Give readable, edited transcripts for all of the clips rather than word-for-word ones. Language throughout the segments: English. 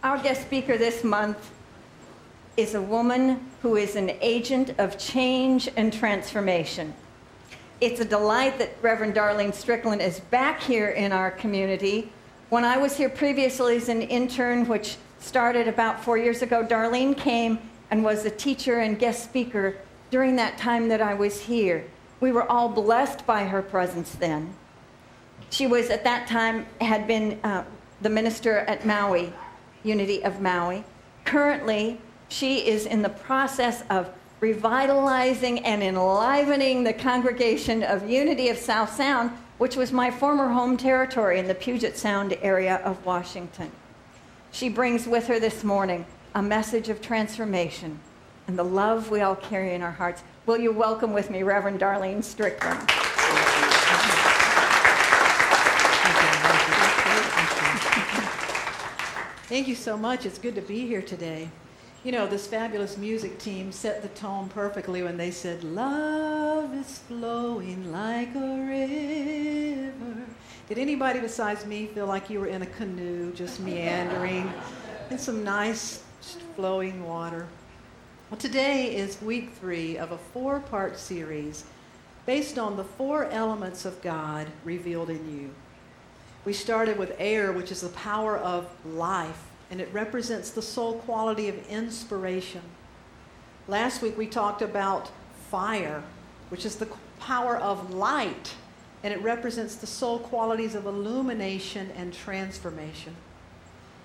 Our guest speaker this month is a woman who is an agent of change and transformation. It's a delight that Reverend Darlene Strickland is back here in our community. When I was here previously as an intern, which started about 4 years ago, Darlene came and was a teacher and guest speaker during that time that I was here. We were all blessed by her presence then. She was, at that time, had been the minister at Maui, Unity of Maui. Currently, she is in the process of revitalizing and enlivening the congregation of Unity of South Sound, which was my former home territory in the Puget Sound area of Washington. She brings with her this morning a message of transformation and the love we all carry in our hearts. Will you welcome with me Reverend Darlene Strickland? Thank you so much. It's good to be here today. You know, this fabulous music team set the tone perfectly when they said, "Love is flowing like a river." Did anybody besides me feel like you were in a canoe just meandering in some nice flowing water? Well, today is week 3 of a 4-part series based on the 4 elements of God revealed in you. We started with air, which is the power of life, and it represents the soul quality of inspiration. Last week we talked about fire, which is the power of light, and it represents the soul qualities of illumination and transformation.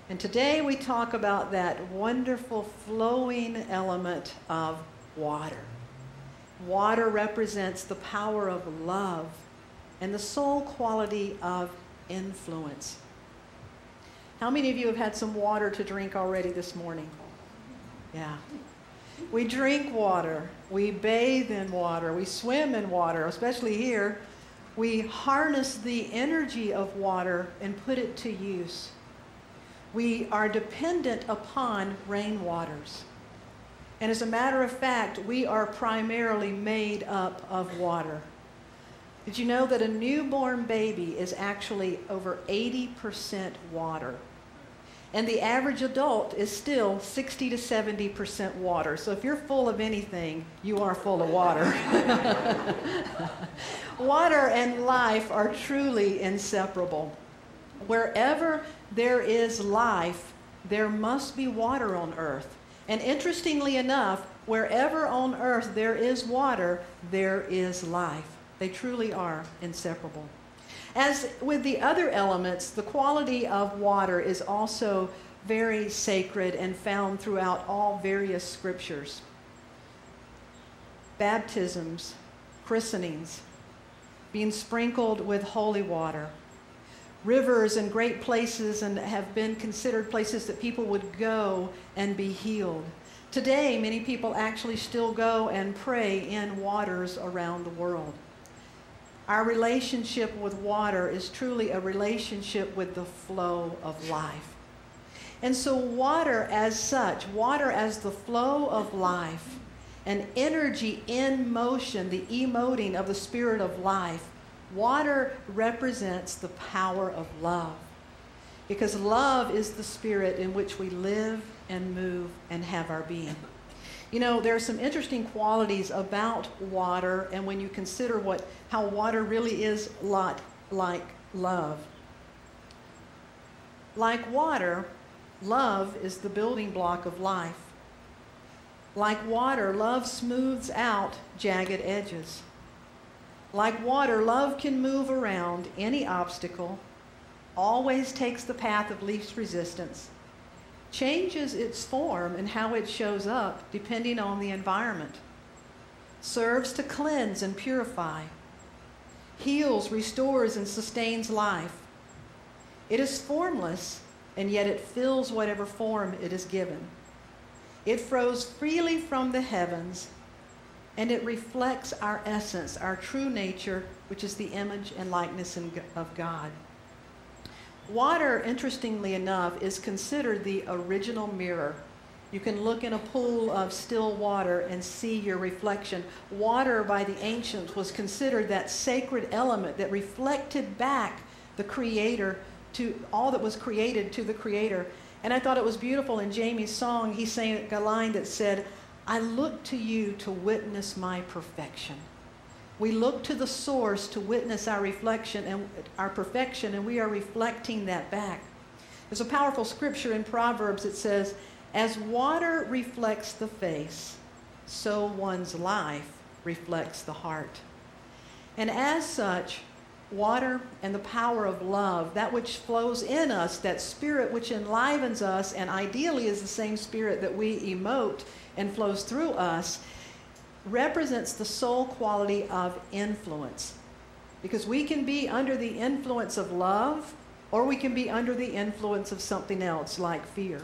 And today we talk about that wonderful flowing element of water. Water represents the power of love and the soul quality of influence. How many of you have had some water to drink already this morning? Yeah. We drink water. We bathe in water. We swim in water, especially here. We harness the energy of water and put it to use. We are dependent upon rainwaters. And as a matter of fact, we are primarily made up of water. Did you know that a newborn baby is actually over 80% water? And the average adult is still 60 to 70% water. So if you're full of anything, you are full of water. Water and life are truly inseparable. Wherever there is life, there must be water on earth. And interestingly enough, wherever on earth there is water, there is life. They truly are inseparable. As with the other elements, the quality of water is also very sacred and found throughout all various scriptures. Baptisms, christenings, being sprinkled with holy water, rivers and great places and have been considered places that people would go and be healed. Today, many people actually still go and pray in waters around the world. Our relationship with water is truly a relationship with the flow of life. And so water as such, water as the flow of life, an energy in motion, the emoting of the spirit of life, water represents the power of love. Because love is the spirit in which we live and move and have our being. You know, there are some interesting qualities about water, and when you consider how water really is a lot like love. Like water, love is the building block of life. Like water, love smooths out jagged edges. Like water, love can move around any obstacle, always takes the path of least resistance, changes its form and how it shows up depending on the environment, serves to cleanse and purify, heals, restores, and sustains life. It is formless, and yet it fills whatever form it is given. It flows freely from the heavens, and it reflects our essence, our true nature, which is the image and likeness of God. Water, interestingly enough, is considered the original mirror. You can look in a pool of still water and see your reflection. Water by the ancients was considered that sacred element that reflected back the Creator to all that was created to the Creator. And I thought it was beautiful in Jamie's song. He sang a line that said, I look to you to witness my perfection. We look to the source to witness our reflection and our perfection, and we are reflecting that back. There's a powerful scripture in Proverbs that says, as water reflects the face, so one's life reflects the heart. And as such, water and the power of love, that which flows in us, that spirit which enlivens us, and ideally is the same spirit that we emote and flows through us, represents the soul quality of influence. Because we can be under the influence of love, or we can be under the influence of something else like fear.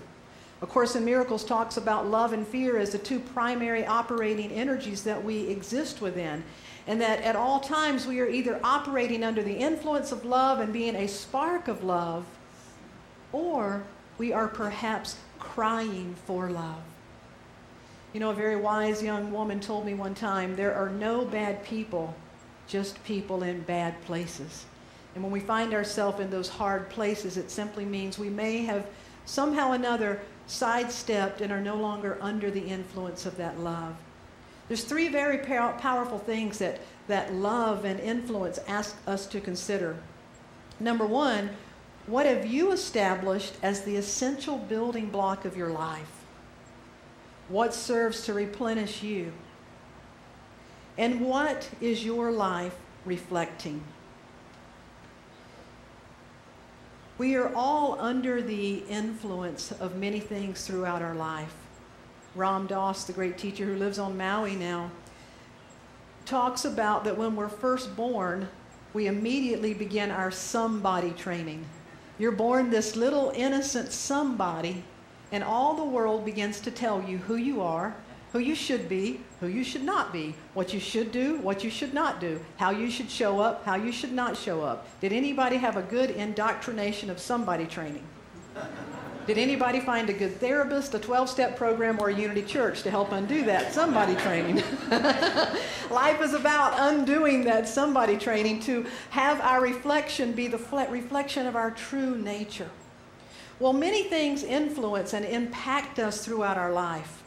A Course in Miracles talks about love and fear as the two primary operating energies that we exist within. And that at all times we are either operating under the influence of love and being a spark of love, or we are perhaps crying for love. You know, a very wise young woman told me one time, there are no bad people, just people in bad places. And when we find ourselves in those hard places, it simply means we may have somehow or another sidestepped and are no longer under the influence of that love. There's three very powerful things that love and influence ask us to consider. Number one, what have you established as the essential building block of your life? What serves to replenish you? And what is your life reflecting? We are all under the influence of many things throughout our life. Ram Dass, the great teacher who lives on Maui now, talks about that when we're first born, we immediately begin our somebody training. You're born this little innocent somebody, and all the world begins to tell you who you are, who you should be, who you should not be, what you should do, what you should not do, how you should show up, how you should not show up. Did anybody have a good indoctrination of somebody training? Did anybody find a good therapist, a 12-step program, or a Unity Church to help undo that somebody training? Life is about undoing that somebody training to have our reflection be the reflection of our true nature. Well, many things influence and impact us throughout our life.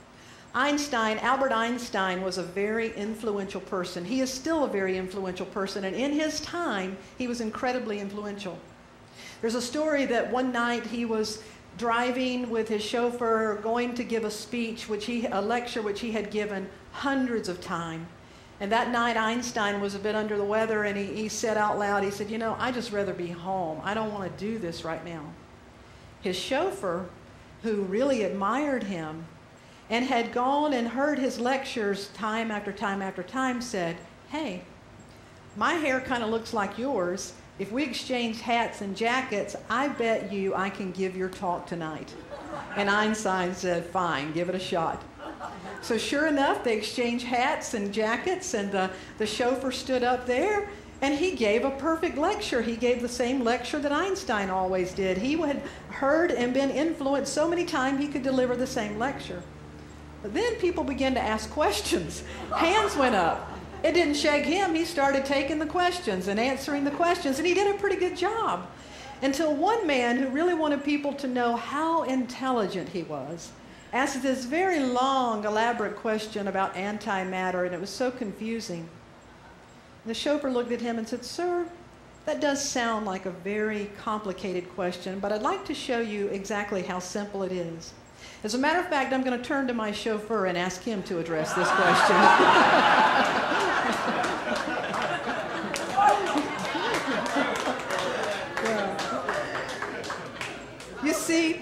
Albert Einstein was a very influential person. He is still a very influential person, and in his time, he was incredibly influential. There's a story that one night he was driving with his chauffeur, going to give a speech, a lecture which he had given hundreds of times. And that night Einstein was a bit under the weather, and he said out loud, he said, I'd just rather be home. I don't want to do this right now. His chauffeur, who really admired him and had gone and heard his lectures time after time after time, said, hey, my hair kind of looks like yours. If we exchange hats and jackets, I bet you I can give your talk tonight. And Einstein said, fine, give it a shot. So sure enough, they exchanged hats and jackets, and the chauffeur stood up there, and he gave a perfect lecture. He gave the same lecture that Einstein always did. He had heard and been influenced so many times he could deliver the same lecture. But then people began to ask questions. Hands went up. It didn't shake him. He started taking the questions and answering the questions, and he did a pretty good job. Until one man who really wanted people to know how intelligent he was asked this very long, elaborate question about antimatter, and it was so confusing. The chauffeur looked at him and said, sir, that does sound like a very complicated question, but I'd like to show you exactly how simple it is. As a matter of fact, I'm going to turn to my chauffeur and ask him to address this question. You see,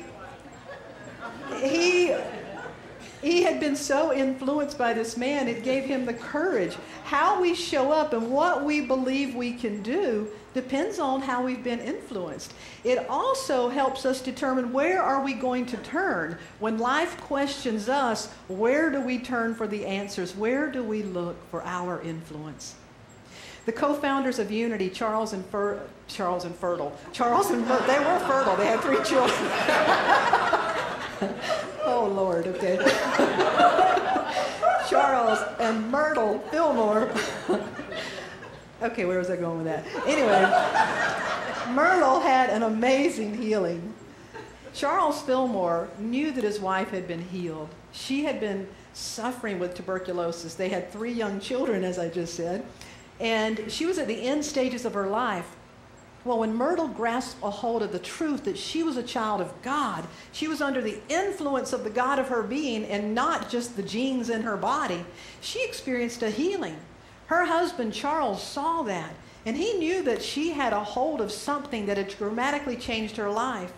he had been so influenced by this man, it gave him the courage. How we show up and what we believe we can do depends on how we've been influenced. It also helps us determine where are we going to turn. When life questions us, where do we turn for the answers? Where do we look for our influence? The co-founders of Unity, Charles and Fertile, they were fertile. They had 3 children. Oh, Lord, okay. Charles and Myrtle Fillmore. Okay, where was I going with that? Anyway, Myrtle had an amazing healing. Charles Fillmore knew that his wife had been healed. She had been suffering with tuberculosis. They had 3 young children, as I just said, and she was at the end stages of her life. Well, when Myrtle grasped a hold of the truth that she was a child of God, she was under the influence of the God of her being and not just the genes in her body, she experienced a healing. Her husband, Charles, saw that, and he knew that she had a hold of something that had dramatically changed her life,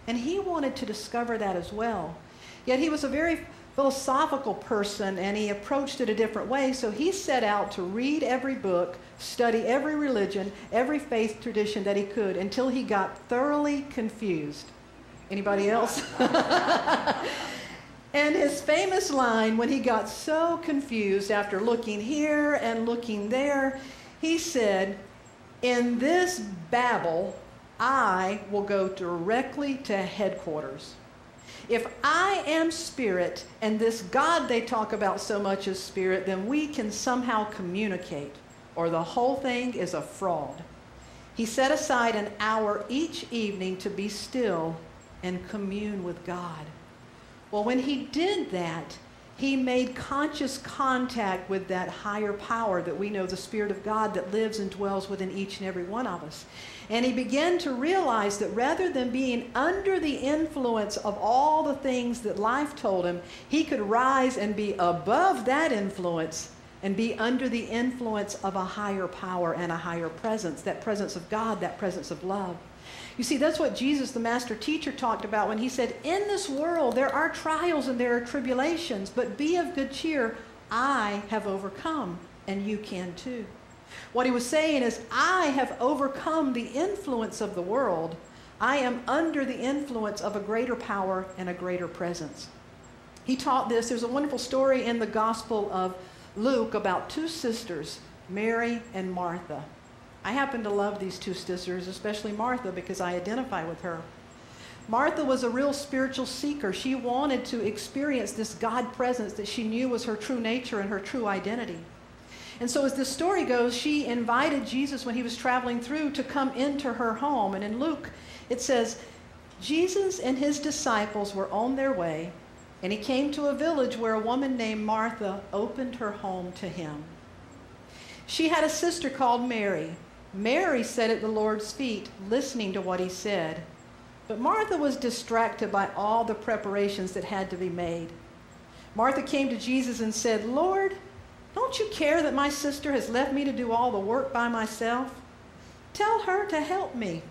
and he wanted to discover that as well. Yet he was a very philosophical person, and he approached it a different way, so he set out to read every book, study every religion, every faith tradition that he could until he got thoroughly confused. Anybody else? And his famous line, when he got so confused after looking here and looking there, he said, "In this Babel, I will go directly to headquarters. If I am spirit and this God they talk about so much is spirit, then we can somehow communicate, or the whole thing is a fraud." He set aside an hour each evening to be still and commune with God. Well, when he did that, he made conscious contact with that higher power that we know, the Spirit of God that lives and dwells within each and every one of us. And he began to realize that rather than being under the influence of all the things that life told him, he could rise and be above that influence and be under the influence of a higher power and a higher presence, that presence of God, that presence of love. You see, that's what Jesus, the master teacher, talked about when he said, in this world there are trials and there are tribulations, but be of good cheer, I have overcome, and you can too. What he was saying is, I have overcome the influence of the world. I am under the influence of a greater power and a greater presence. He taught this. There's a wonderful story in the Gospel of Luke about 2 sisters, Mary and Martha. I happen to love these 2 sisters, especially Martha, because I identify with her. Martha was a real spiritual seeker. She wanted to experience this God presence that she knew was her true nature and her true identity. And so as this story goes, she invited Jesus when he was traveling through to come into her home. And in Luke, it says, Jesus and his disciples were on their way, and he came to a village where a woman named Martha opened her home to him. She had a sister called Mary. Mary sat at the Lord's feet, listening to what he said. But Martha was distracted by all the preparations that had to be made. Martha came to Jesus and said, "Lord, don't you care that my sister has left me to do all the work by myself? Tell her to help me."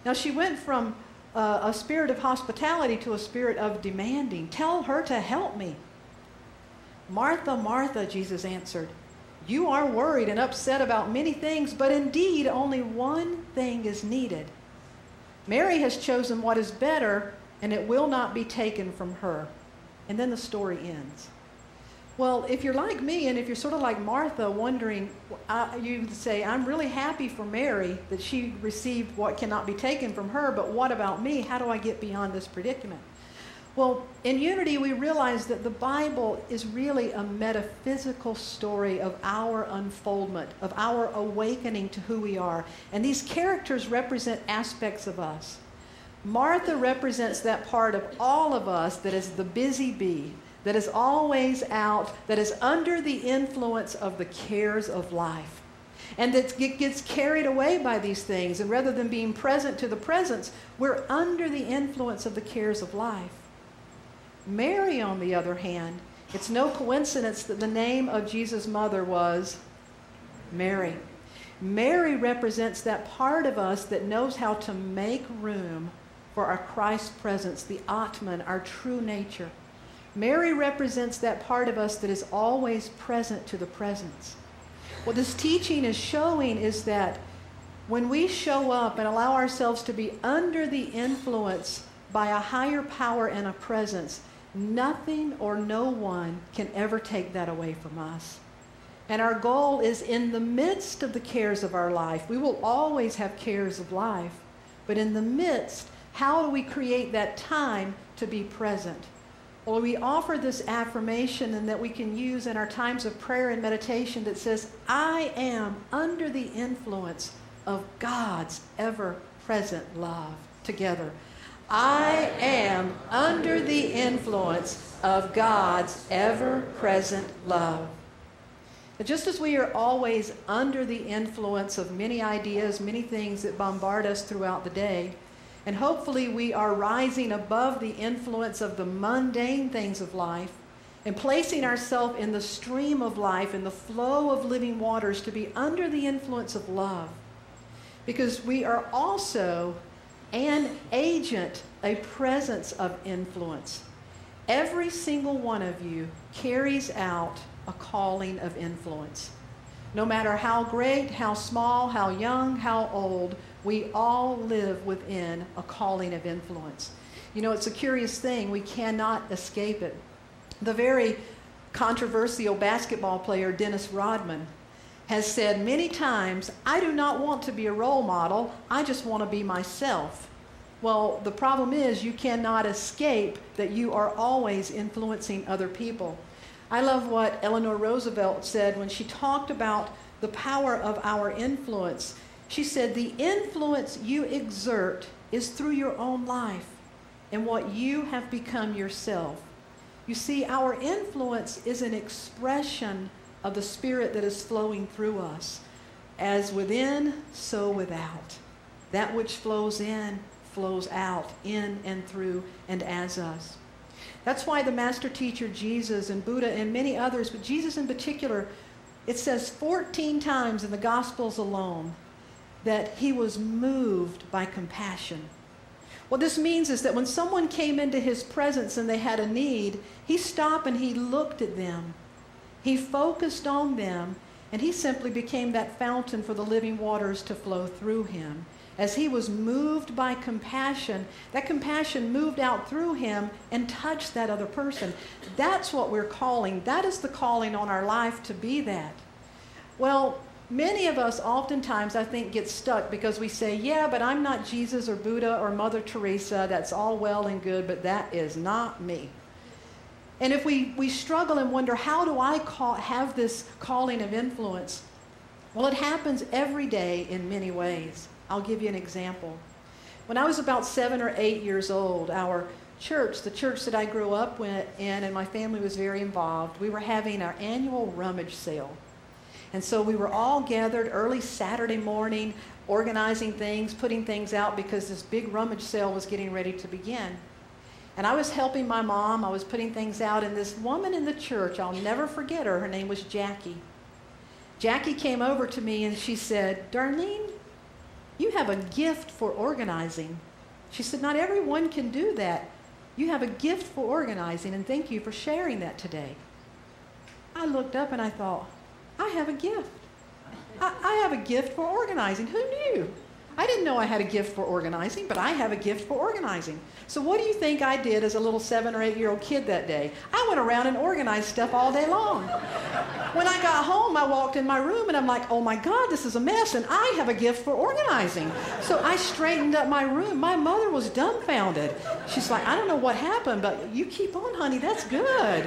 Now she went from a spirit of hospitality to a spirit of demanding. Tell her to help me. "Martha, Martha," Jesus answered, "you are worried and upset about many things, but indeed only one thing is needed. Mary has chosen what is better, and it will not be taken from her." And then the story ends. Well, if you're like me, and if you're sort of like Martha, wondering, you say, I'm really happy for Mary that she received what cannot be taken from her, but what about me? How do I get beyond this predicament? Well, in Unity, we realize that the Bible is really a metaphysical story of our unfoldment, of our awakening to who we are. And these characters represent aspects of us. Martha represents that part of all of us that is the busy bee, that is always out, that is under the influence of the cares of life, and that gets carried away by these things. And rather than being present to the presence, we're under the influence of the cares of life. Mary, on the other hand, it's no coincidence that the name of Jesus' mother was Mary. Mary represents that part of us that knows how to make room for our Christ presence, the Atman, our true nature. Mary represents that part of us that is always present to the presence. What this teaching is showing is that when we show up and allow ourselves to be under the influence by a higher power and a presence, nothing or no one can ever take that away from us. And our goal is, in the midst of the cares of our life, we will always have cares of life, but in the midst, how do we create that time to be present? Well, we offer this affirmation and that we can use in our times of prayer and meditation that says, I am under the influence of God's ever-present love. Together. I am under the influence of God's ever-present love. But just as we are always under the influence of many ideas, many things that bombard us throughout the day, and hopefully we are rising above the influence of the mundane things of life and placing ourselves in the stream of life, in the flow of living waters, to be under the influence of love. Because we are also an agent, a presence of influence. Every single one of you carries out a calling of influence. No matter how great, how small, how young, how old, we all live within a calling of influence. You know, it's a curious thing. We cannot escape it. The very controversial basketball player, Dennis Rodman, has said many times, I do not want to be a role model. I just want to be myself. Well, the problem is you cannot escape that you are always influencing other people. I love what Eleanor Roosevelt said when she talked about the power of our influence. She said, the influence you exert is through your own life and what you have become yourself. You see, our influence is an expression of the Spirit that is flowing through us. As within, so without. That which flows in, flows out, in and through and as us. That's why the master teacher Jesus and Buddha and many others, but Jesus in particular, it says 14 times in the Gospels alone that he was moved by compassion. What this means is that when someone came into his presence and they had a need, he stopped and he looked at them. He focused on them, and he simply became that fountain for the living waters to flow through him. As he was moved by compassion, that compassion moved out through him and touched that other person. That's what we're calling. That is the calling on our life, to be that. Well, many of us oftentimes, I think, get stuck because we say, yeah, but I'm not Jesus or Buddha or Mother Teresa. That's all well and good, but that is not me. And if we struggle and wonder, how do I have this calling of influence? Well, it happens every day in many ways. I'll give you an example. When I was about 7 or 8 years old, our church, the church that I grew up in and my family was very involved, we were having our annual rummage sale. And so we were all gathered early Saturday morning, organizing things, putting things out because this big rummage sale was getting ready to begin. And I was helping my mom. I was putting things out, and this woman in the church, I'll never forget her. Her name was Jackie. Jackie came over to me and she said, Darlene, you have a gift for organizing. She said, not everyone can do that. You have a gift for organizing, and thank you for sharing that today. I looked up and I thought, I have a gift. I have a gift for organizing. Who knew? I didn't know I had a gift for organizing, but I have a gift for organizing. So what do you think I did as a little 7 or 8 year old kid that day? I went around and organized stuff all day long. When I got home, I walked in my room and I'm like, oh my God, this is a mess, and I have a gift for organizing. So I straightened up my room. My mother was dumbfounded. She's like, I don't know what happened, but you keep on, honey, that's good.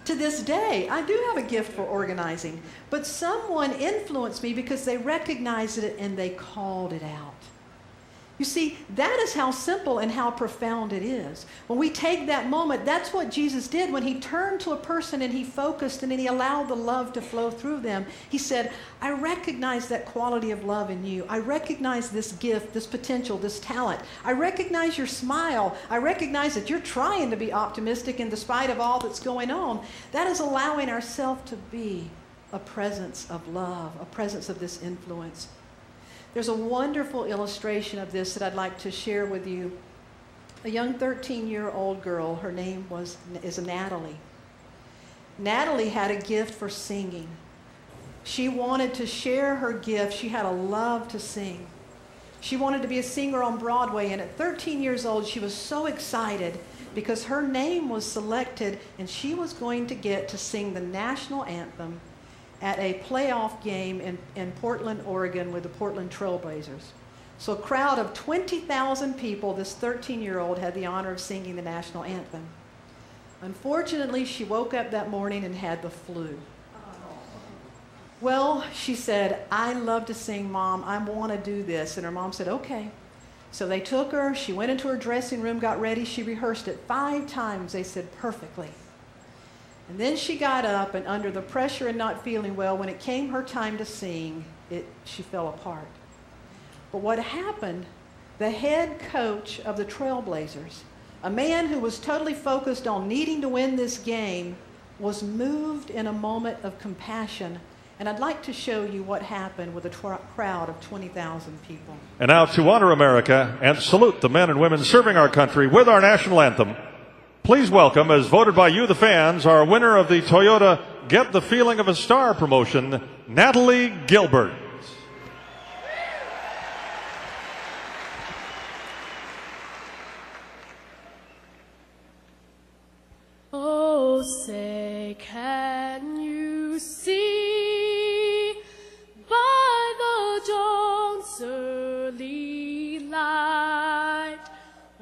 To this day, I do have a gift for organizing, but someone influenced me because they recognized it and they called it out. You see, that is how simple and how profound it is. When we take that moment, that's what Jesus did when he turned to a person and he focused and then he allowed the love to flow through them. He said, I recognize that quality of love in you. I recognize this gift, this potential, this talent. I recognize your smile. I recognize that you're trying to be optimistic in spite of all that's going on. That is allowing ourselves to be a presence of love, a presence of this influence. There's a wonderful illustration of this that I'd like to share with you. A young 13-year-old girl, her name is Natalie. Natalie had a gift for singing. She wanted to share her gift. She had a love to sing. She wanted to be a singer on Broadway, and at 13 years old, she was so excited because her name was selected and she was going to get to sing the national anthem at a playoff game in Portland, Oregon with the Portland Trailblazers. So a crowd of 20,000 people, this 13-year-old had the honor of singing the national anthem. Unfortunately, she woke up that morning and had the flu. Well, she said, I love to sing, Mom. I want to do this. And her mom said, okay. So they took her, she went into her dressing room, got ready, she rehearsed it 5 times, they said, perfectly. And then she got up, and under the pressure and not feeling well, when it came her time to sing, she fell apart. But what happened, the head coach of the Trailblazers, a man who was totally focused on needing to win this game, was moved in a moment of compassion. And I'd like to show you what happened with a crowd of 20,000 people. And now to honor America and salute the men and women serving our country with our national anthem, please welcome, as voted by you, the fans, our winner of the Toyota Get the Feeling of a Star promotion, Natalie Gilbert. Oh, say, can you see by the dawn's early light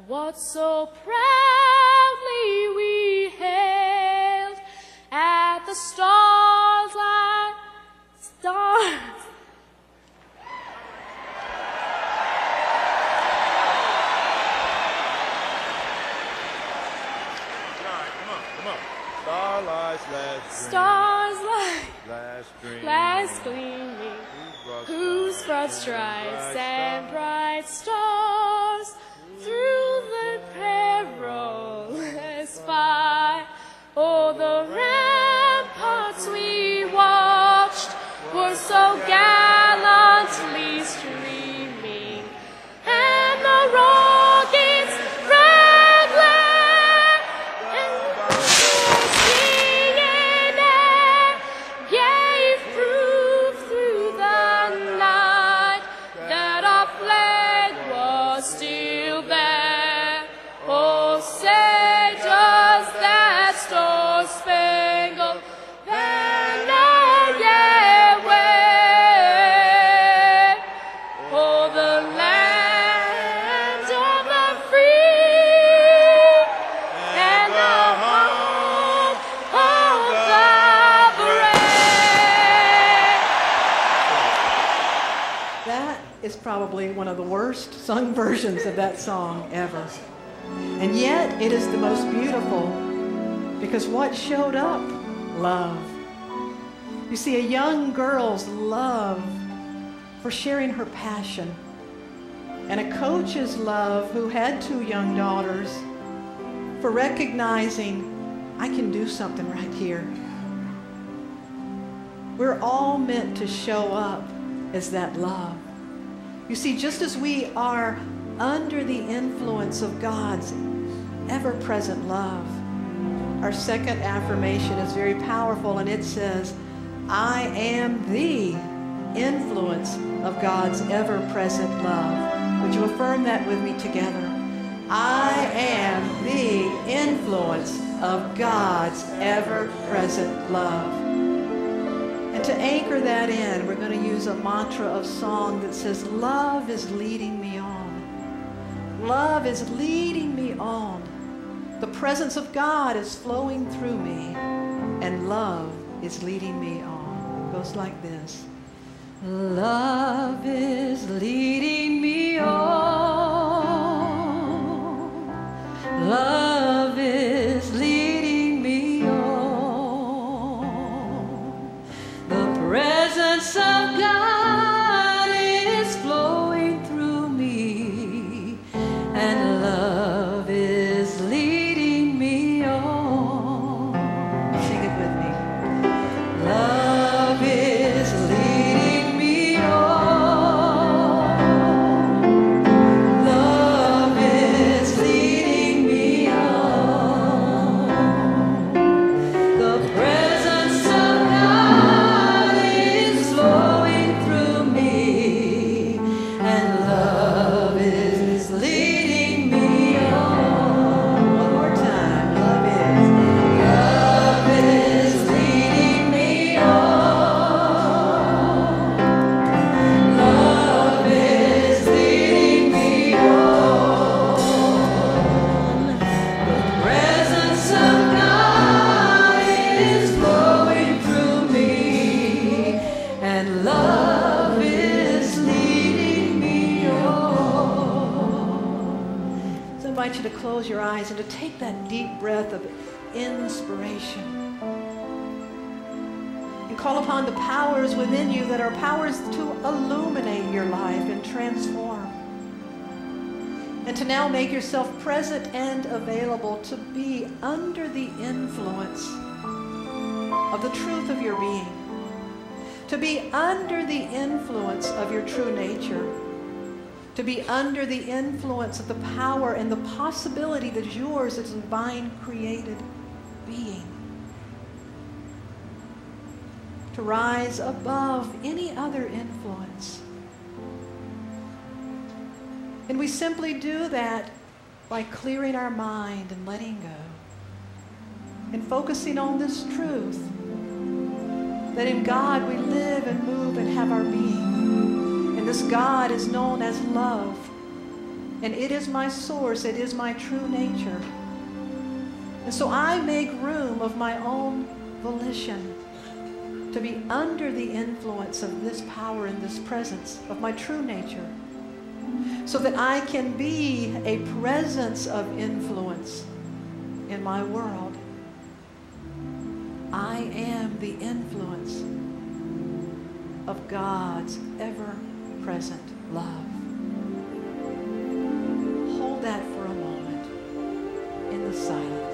what so proudly we hailed at the stars like stars? Stars like last gleaming, whose broad stripes and bright stars through the perilous fight. Oh, the ramparts we watched were so gallantly streaming, and the rockets red glare, and the singing air gave proof through the night that our flag was still there. Oh, say does that star-spangled banner yet wave? Oh, the land of the free and the home of the brave. That is probably one of the worst sung versions of that song ever. And yet it is the most beautiful, because what showed up? Love. You see, a young girl's love for sharing her passion, and a coach's love who had 2 young daughters for recognizing, I can do something right here. We're all meant to show up as that love. You see, just as we are under the influence of God's ever-present love, our second affirmation is very powerful, and it says, I am the influence of God's ever-present love. Would you affirm that with me together? I am the influence of God's ever-present love. And to anchor that in, we're going to use a mantra of song that says, love is leading me on. Love is leading me on. The presence of God is flowing through me, and love is leading me on. It goes like this. Love is leading me on. Love is leading me on. The presence of God is flowing through me, and love is leading me on. Sing it with me. Love is leading me on. Love is leading me on. The presence of God is flowing through invite you to close your eyes and to take that deep breath of inspiration. And call upon the powers within you that are powers to illuminate your life and transform. And to now make yourself present and available to be under the influence of the truth of your being. To be under the influence of your true nature. To be under the influence of the power and the possibility that is yours as a divine created being. To rise above any other influence. And we simply do that by clearing our mind and letting go. And focusing on this truth that in God we live and move and have our being. And this God is known as love. And it is my source, it is my true nature. And so I make room of my own volition to be under the influence of this power and this presence of my true nature, so that I can be a presence of influence in my world. I am the influence of God's ever-present love. Hold that for a moment in the silence.